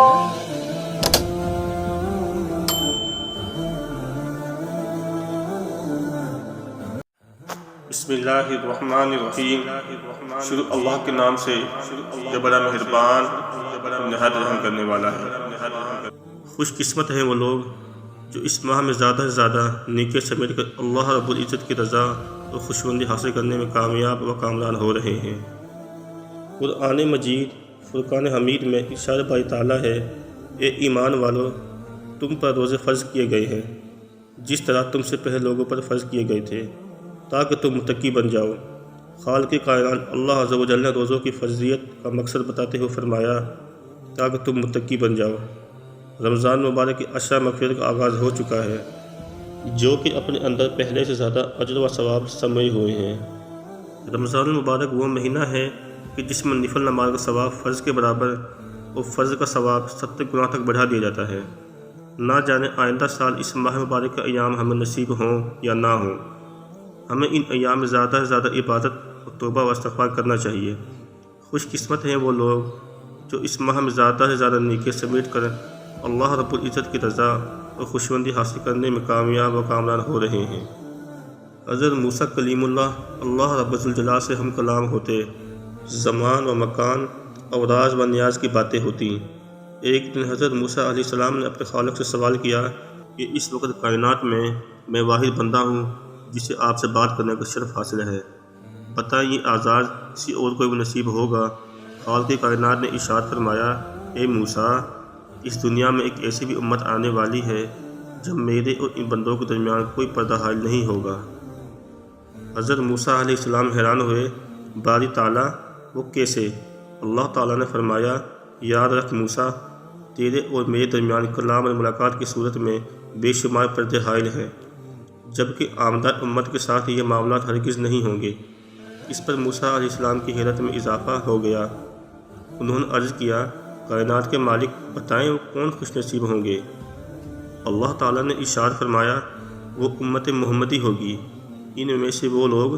بسم اللہ الرحمن الرحیم۔ شروع اللہ کے نام سے جو بڑا مہربان نہایت رحم کرنے والا ہے۔ خوش قسمت ہیں وہ لوگ جو اس ماہ میں زیادہ سے زیادہ نیکی سمیٹ کر اللہ رب العزت کی رضا اور خوشبندی حاصل کرنے میں کامیاب و کامران ہو رہے ہیں۔ قرآن مجید فرقان حمید میں ارشاد باری تعالیٰ ہے، اے ایمان والو، تم پر روزے فرض کیے گئے ہیں جس طرح تم سے پہلے لوگوں پر فرض کیے گئے تھے تاکہ تم متقی بن جاؤ۔ خالق کائنات اللہ عز و جل نے روزوں کی فرضیت کا مقصد بتاتے ہوئے فرمایا تاکہ تم متقی بن جاؤ۔ رمضان مبارک کی عشرہ مغفرت کا آغاز ہو چکا ہے، جو کہ اپنے اندر پہلے سے زیادہ اجر و ثواب سموئے ہوئے ہیں۔ رمضان المبارک وہ مہینہ ہے کہ جس میں نفل نماز کا ثواب فرض کے برابر اور فرض کا ثواب 70 گنا تک بڑھا دیا جاتا ہے۔ نہ جانے آئندہ سال اس ماہ مبارک کے ایام ہمیں نصیب ہوں یا نہ ہوں۔ ہمیں ان ایام میں زیادہ سے زیادہ عبادت اور توبہ و استغفار کرنا چاہیے۔ خوش قسمت ہیں وہ لوگ جو اس ماہ میں زیادہ سے زیادہ نیکی سمیٹ کر اللہ رب العزت کی رضا اور خوشبندی حاصل کرنے میں کامیاب و کامران ہو رہے ہیں۔ حضرت موسیٰ کلیم اللہ رب الجلال سے ہم کلام ہوتے، زمان و مکان اور راز و نیاز کی باتیں ہوتی۔ ایک دن حضرت موسیٰ علیہ السلام نے اپنے خالق سے سوال کیا کہ اس وقت کائنات میں واحد بندہ ہوں جسے آپ سے بات کرنے کا شرف حاصل ہے، بتائیں یہ اعزاز کسی اور کو بھی نصیب ہوگا؟ خالق کائنات نے ارشاد فرمایا، اے موسیٰ، اس دنیا میں ایک ایسی بھی امت آنے والی ہے جب میرے اور ان بندوں کے درمیان کوئی پردہ حائل نہیں ہوگا۔ حضرت موسیٰ علیہ السلام حیران ہوئے، باری تعالیٰ وہ کیسے؟ اللہ تعالیٰ نے فرمایا، یاد رکھ موسیٰ، تیرے اور میرے درمیان کلام اور ملاقات کی صورت میں بے شمار پردے حائل ہیں، جبکہ آمدہ امت کے ساتھ یہ معاملات ہرگز نہیں ہوں گے۔ اس پر موسیٰ علیہ السلام کی حیرت میں اضافہ ہو گیا۔ انہوں نے عرض کیا، کائنات کے مالک بتائیں وہ کون خوش نصیب ہوں گے؟ اللہ تعالیٰ نے ارشاد فرمایا، وہ امت محمدی ہوگی۔ ان میں سے وہ لوگ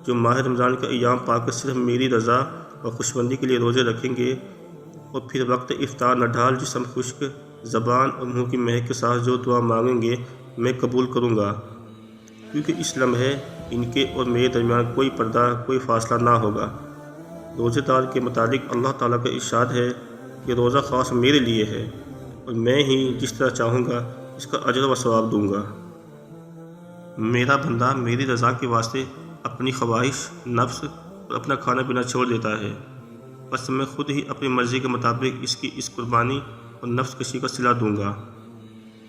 جو ماہ رمضان کا ایام پا کر صرف میری رضا اور خوشبندی کے لیے روزے رکھیں گے اور پھر وقت افطار نہ ڈھال جسم خشک، زبان اور منہ کی مہک کے ساتھ جو دعا مانگیں گے میں قبول کروں گا، کیونکہ اس لمحے ان کے اور میرے درمیان کوئی پردہ، کوئی فاصلہ نہ ہوگا۔ روزے دار کے متعلق اللہ تعالیٰ کا ارشاد ہے کہ روزہ خاص میرے لیے ہے اور میں ہی جس طرح چاہوں گا اس کا اجر و ثواب دوں گا۔ میرا بندہ میری رضا کے واسطے اپنی خواہش، نفس اور اپنا کھانا پینا چھوڑ دیتا ہے، بس میں خود ہی اپنی مرضی کے مطابق اس کی اس قربانی اور نفس کشی کا صلہ دوں گا۔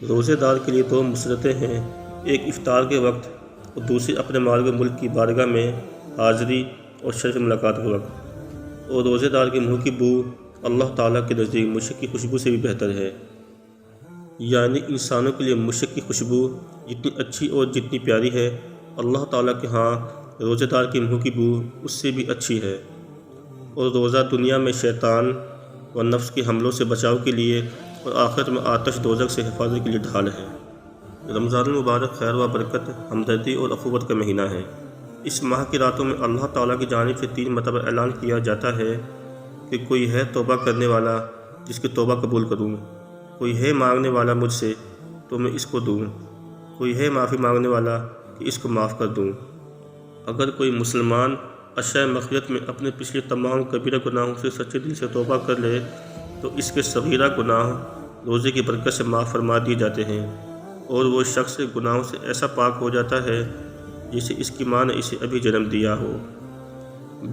روزے دار کے لیے دو مسرتیں ہیں، ایک افطار کے وقت اور دوسری اپنے مالک ملک کی بارگاہ میں حاضری اور شرف ملاقات کے وقت۔ اور روزے دار کے منہ کی بو اللہ تعالیٰ کے نزدیک مشک کی خوشبو سے بھی بہتر ہے، یعنی انسانوں کے لیے مشک کی خوشبو جتنی اچھی اور جتنی پیاری ہے، اللہ تعالیٰ کے ہاں روزے دار کے منہ کی بو اس سے بھی اچھی ہے۔ اور روزہ دنیا میں شیطان و نفس کے حملوں سے بچاؤ کے لیے اور آخرت میں آتش دوزخ سے حفاظت کے لیے ڈھال ہے۔ رمضان المبارک خیر و برکت، ہمدردی اور اخوت کا مہینہ ہے۔ اس ماہ کی راتوں میں اللہ تعالیٰ کی جانب سے 3 مرتبہ اعلان کیا جاتا ہے کہ کوئی ہے توبہ کرنے والا جس کی توبہ قبول کروں، کوئی ہے مانگنے والا مجھ سے تو میں اس کو دوں، کوئی ہے معافی مانگنے والا کہ اس کو معاف کر دوں۔ اگر کوئی مسلمان عشرہ مغفرت میں اپنے پچھلے تمام کبیرہ گناہوں سے سچے دل سے توبہ کر لے تو اس کے صغیرہ گناہ روزے کی برکت سے معاف فرما دیے جاتے ہیں، اور وہ شخص گناہوں سے ایسا پاک ہو جاتا ہے جیسے اس کی ماں نے اسے ابھی جنم دیا ہو۔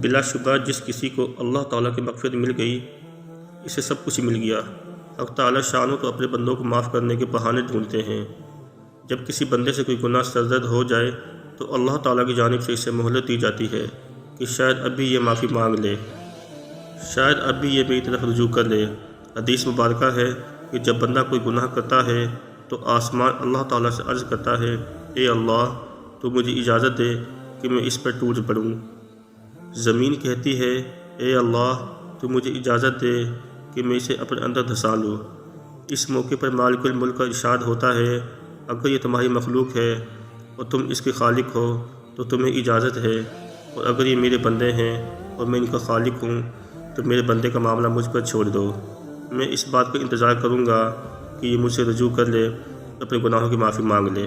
بلا شبہ جس کسی کو اللہ تعالیٰ کی مغفرت مل گئی، اسے سب کچھ مل گیا۔ حق تعالیٰ شانو تو اپنے بندوں کو معاف کرنے کے بہانے ڈھونڈتے ہیں۔ جب کسی بندے سے کوئی گناہ سرزد ہو جائے تو اللہ تعالیٰ کی جانب سے اسے مہلت دی جاتی ہے کہ شاید اب بھی یہ معافی مانگ لے، شاید اب بھی یہ میری طرف رجوع کر لے۔ حدیث مبارکہ ہے کہ جب بندہ کوئی گناہ کرتا ہے تو آسمان اللہ تعالیٰ سے عرض کرتا ہے، اے اللہ تو مجھے اجازت دے کہ میں اس پر ٹوٹ پڑوں۔ زمین کہتی ہے، اے اللہ تو مجھے اجازت دے کہ میں اسے اپنے اندر دھسا لوں۔ اس موقع پر مالک الملک کا ارشاد ہوتا ہے، اگر یہ تمہاری مخلوق ہے اور تم اس کے خالق ہو تو تمہیں اجازت ہے، اور اگر یہ میرے بندے ہیں اور میں ان کا خالق ہوں تو میرے بندے کا معاملہ مجھ پر چھوڑ دو۔ میں اس بات کا انتظار کروں گا کہ یہ مجھ سے رجوع کر لے، اپنے گناہوں کی معافی مانگ لے۔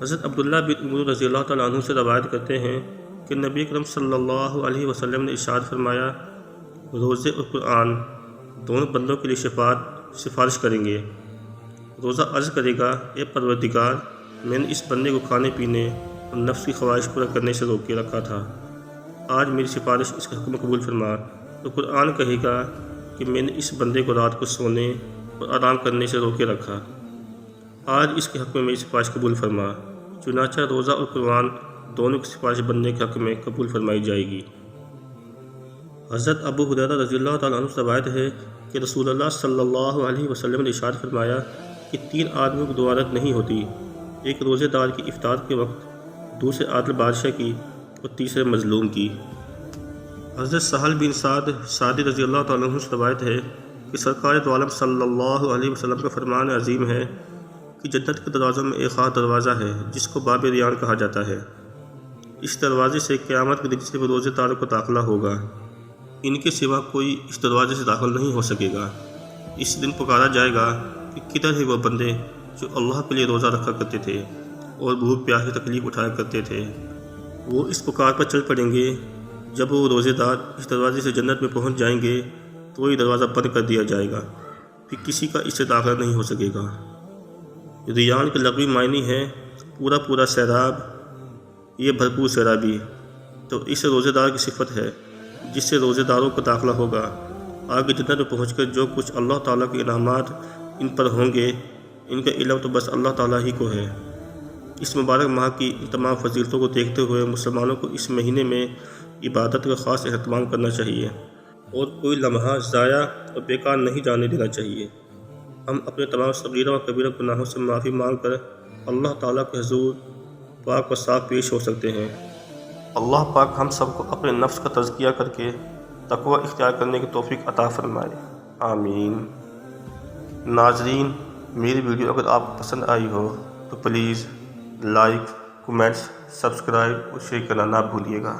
حضرت عبداللہ بن عمر رضی اللہ تعالیٰ عنہ سے روایت کرتے ہیں کہ نبی اکرم صلی اللہ علیہ وسلم نے ارشاد فرمایا، روزے اور قرآن دونوں بندوں کے لیے سفارش کریں گے۔ روزہ عرض کرے گا، اے پروردگار، میں نے اس بندے کو کھانے پینے اور نفس کی خواہش پورا کرنے سے روک کے رکھا تھا، آج میری سفارش اس کے حق میں قبول فرما۔ تو قرآن کہے گا کہ میں نے اس بندے کو رات کو سونے اور آرام کرنے سے روکے رکھا، آج اس کے حق میں میری سفارش قبول فرما۔ چنانچہ روزہ اور قرآن دونوں کی سفارش بندے کے حق میں قبول فرمائی جائے گی۔ حضرت ابو ہریرہ رضی اللہ تعالیٰ عنہ سے روایت ہے کہ رسول اللہ صلی اللہ علیہ وسلم نے ارشاد فرمایا کہ 3 آدمیوں کی دعا رد نہیں ہوتی، ایک روزے دار کی افطار کے وقت، دوسرے عادل بادشاہ کی اور تیسرے مظلوم کی۔ حضرت سہل بن سعد سعدی رضی اللہ تعالیٰ عنہ سے روایت ہے کہ سرکار دو عالم صلی اللہ علیہ وسلم کا فرمان عظیم ہے کہ جنت کے دروازوں میں ایک خاص دروازہ ہے جس کو باب ریان کہا جاتا ہے۔ اس دروازے سے قیامت کے دن صرف روزے داروں کو داخلہ ہوگا، ان کے سوا کوئی اس دروازے سے داخل نہیں ہو سکے گا۔ اس دن پکارا جائے گا کہ کدھر ہے وہ بندے جو اللہ کے لیے روزہ رکھا کرتے تھے اور بھوک پیاس کی تکلیف اٹھایا کرتے تھے۔ وہ اس پکار پر چل پڑیں گے۔ جب وہ روزے دار اس دروازے سے جنت میں پہنچ جائیں گے تو یہ دروازہ بند کر دیا جائے گا، پھر کسی کا اس سے داخلہ نہیں ہو سکے گا۔ ریان کے لغوی معنی ہے پورا سیراب، یہ بھرپور سیرابی۔ تو اس روزے دار کی صفت ہے جس سے روزے داروں کو داخلہ ہوگا۔ آگے جنت میں پہنچ کر جو کچھ اللہ تعالیٰ کے انعامات ان پر ہوں گے، ان کا علم تو بس اللہ تعالیٰ ہی کو ہے۔ اس مبارک ماہ کی ان تمام فضیلتوں کو دیکھتے ہوئے مسلمانوں کو اس مہینے میں عبادت کا خاص اہتمام کرنا چاہیے اور کوئی لمحہ ضائع اور بیکار نہیں جانے دینا چاہیے۔ ہم اپنے تمام صغیرہ و کبیرہ گناہوں سے معافی مانگ کر اللہ تعالیٰ کے حضور پاک و صاف پیش ہو سکتے ہیں۔ اللہ پاک ہم سب کو اپنے نفس کا تزکیہ کر کے تقوی اختیار کرنے کی توفیق عطا فرمائے، آمین۔ ناظرین، میری ویڈیو اگر آپ کو پسند آئی ہو تو پلیز لائک، کمنٹس، سبسکرائب اور شیئر کرنا نہ بھولیے گا۔